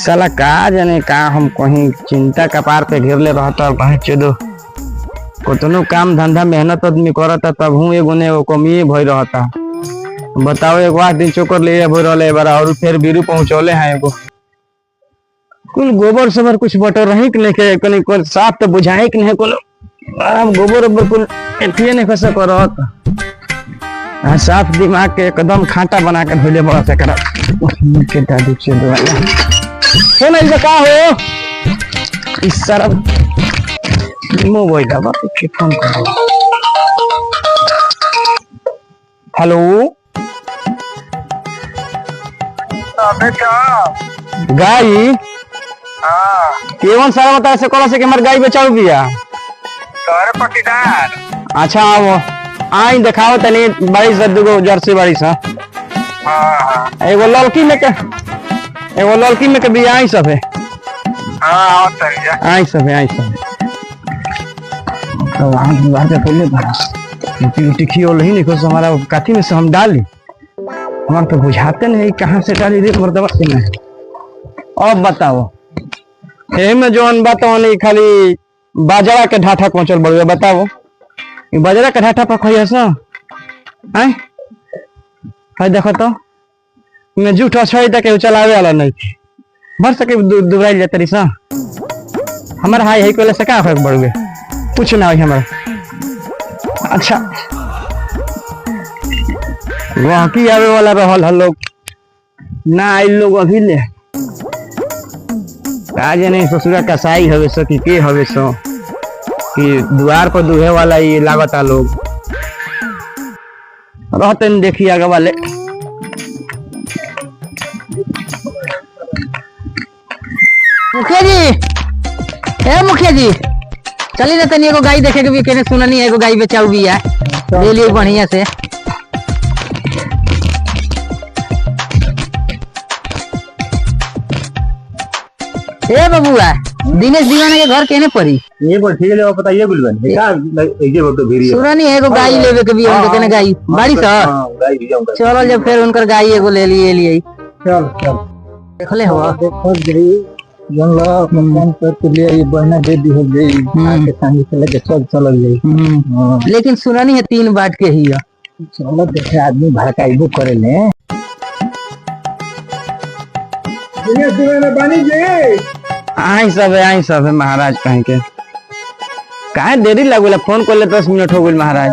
साला का जाने का हम कहीं चिंता कपार पे घेरले रहता चलो कतनो काम धंधा मेहनत आदमी करता तब हूँ एगो ने कमी भई रहता। बताओ एक बार दिन चोकर ले रहे बारा और फिर बीरू पहुंचौले हैं एगो कुल गोबर सोबर कुछ बटर रही कि नहीं कहीं कुल साफ तो बुझाए कि नहीं कुल गोबर ओबर कुल एथिए नहीं कैसे करत साफ दिमाग के एकदम खाटा बना के धोले बड़ा से करा के दादी चलो वाला हो नहीं तो का हो इस सारा मोबाइल दबा के फोन करो। हेलो अबे क्या गाई हाँ केवन सारा बता से कोला से कि हमर गाय बेचाऊ बिया तोरे पटीदार अच्छा आओ आई दिखाओ तनी बारिश दुगो जर्सी बारिश हां हाँ एगो लड़की में के भी आई सब है हाँ आओ तरिया आई सब तो वहां दीवार पे पहले भरा टिकी और नहीं कुछ हमारा काठी में से हम डाली हमारे तो बुझाते नहीं कहाँ से डाली रे मर्दवा से नहीं। अब बताओ यही में जोन बताओ नहीं खाली बाजरा के ढाठा पहुंचल बड़ुआ बताओ बाजरा के ढाठा पर खोई ऐसा हैं हाय देखो तो मैं झूठ अच्छाई तक चलावे वाला नहीं भर सके दुबराई जाते रही सा हमारा हाई कोले से का फर्क बढ़ गया कुछ ना हमारा अच्छा वहाँ की आवे वाला रहल हल लोग ना आई लोग अभी ले आज नहीं ससुरा कसाई हवे सो कि के हवे सो कि द्वार पर दुहे वाला ये लागता लोग रहते नहीं देखिए आगे वाले मुखिया जी ए मुखिया जी चली ना तनी एगो गाय देखे के भी केने सुना नहीं एगो गाय बेचाऊ भी है ले लियो बढ़िया से ए बबुआ दिनेश दीवाना के घर केने पड़ी ये बोल ठीक है पता ये बोलबन क्या ये बोल तो भेरी सुना नहीं एगो गाय लेवे के भी हम केने गाय बाड़ी सा गाय भी जाऊंगा चलो जब फिर उनकर गाय एगो ले लिए चल चल देखले हो देखो गई जनला मन पर तो ले ये बहना दे दी हो गई आके संगी से लेके चल गई लेकिन सुना नहीं है 3 बाट के ही है चलो देखे आदमी भड़काइबो करे ले दिनेश दीवाना बानी जी आई सब है महाराज कहीं के काहे देरी लगेला फोन कर ले 10 मिनट हो गइल महाराज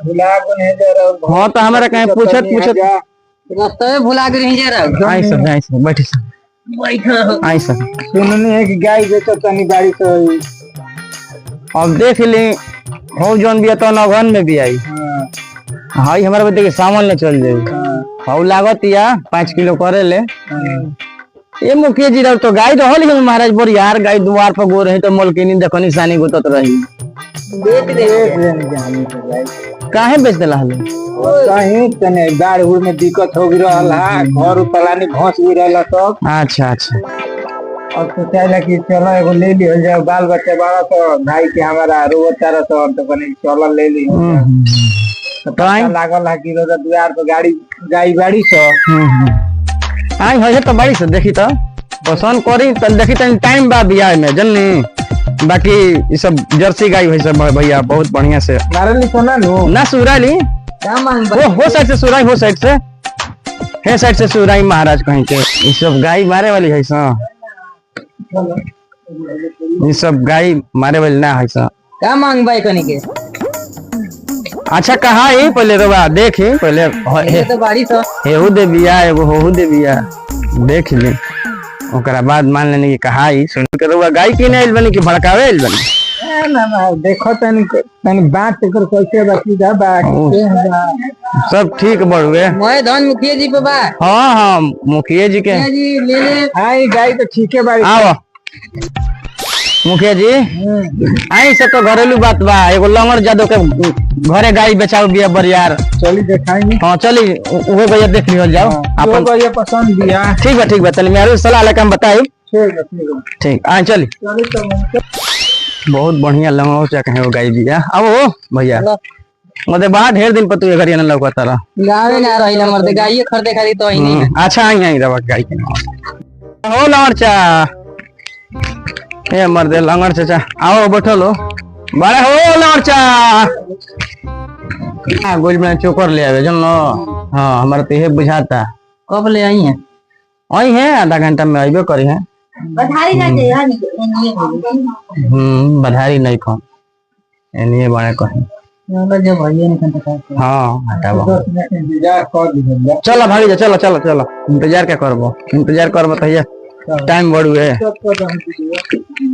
भुला को नहीं दे रहा हां तो हमारा कहीं पूछत रास्ते में भुला के नहीं जा रहा आई सब बैठी सब आई सब सुनने है कि गाय बेचो तनी गाड़ी तो अब देख ली हो जोन भी तो नगन में भी आई हां हमारे बच्चे के सामान ले चल जाए हाउ लागत या 5 किलो करे ले ये मुखिया जी तो गाय रहल ही महाराज बोर यार गाय द्वार पर गो रही तो मलकिनी देखो निशानी गोतत रही देख दे काहे बेच देला हले कहीं तने गाड़ उड़ में दिक्कत हो गई रहला घर पलानी भौंस भी रहला सब अच्छा और सोचा कि चलो एगो ले लियो जाओ बाल बच्चे बड़ा तो भाई के हमारा रोज चारा तो कने चलो ले ली तो लागल है कि रोज द्वार पर गाड़ी बाड़ी सो आई है तो बाड़ी से देखी तो पसंद करी त देखी त टाइम बा बियाह में जननी बाकी ये सब जर्सी गाय है सब भैया बहुत बढ़िया से नारली सोना नो ना सुराली क्या मांग हो साइड से सुराई हो साइड से है साइड से सुराई महाराज कहीं के ये सब गाय मारे वाली है सा ये सब गाय मारे वाली ना है सा क्या मांग भाई कनी के अच्छा कहा है पहले रवा देखी पहले ये तो बाड़ी सा हेहू दे बिया एगो होहू दे बिया देख ली ओकरा बाद मान लेने की कहा ही सुन के रवा गाय किने आइल बनी कि भड़कावे आइल बनी ना देखो तनी बात कर कैसे बाकी जा बात सब ठीक बढ़ुए मोए धन मुखिया जी पे बा हाँ मुखिया जी के मुखिया जी ले ले आई गाय तो ठीक है बाड़ी आओ मुखिया जी आई सब तो घरेलू बात बा एगो लंगर जादव के घरे गाय बेचाओ बिया बरियार चली देखाएंगे हाँ चली वो भैया देख लियो जाओ अपन को ये पसंद दिया ठीक बा चल मेरे सलाह लेके हम बताई ठीक है ठीक आ चली चली तो बहुत बढ़िया लंगर चाहे कहे वो गाय बिया अब वो भैया मतलब बाहर ढेर दिन पर तू ये घरिया लौका तारा गावे ना रही मर्दे गाय खरीदे खाली तो ही नहीं अच्छा आई रवा गाय के हो लंगड़ चा ए मर्दे लंगड़ चाचा आओ बैठो लो बड़े हो लंगड़ चा हाँ गोल में चोकर ले आवे जन लो हाँ हमारा तो ये बुझाता कब ले आई है आई है आधा घंटा में आइबे करी है बधाई ना दे यार बधाई नहीं कौन एनिए बने कहीं जब भैया ने कंटा हाँ हटाबो 10 मिनट इंतजार कर लीजिए चलो भागी जा चलो चलो चलो इंतजार क्या करबो तो ये टाइम बढ़ुए सब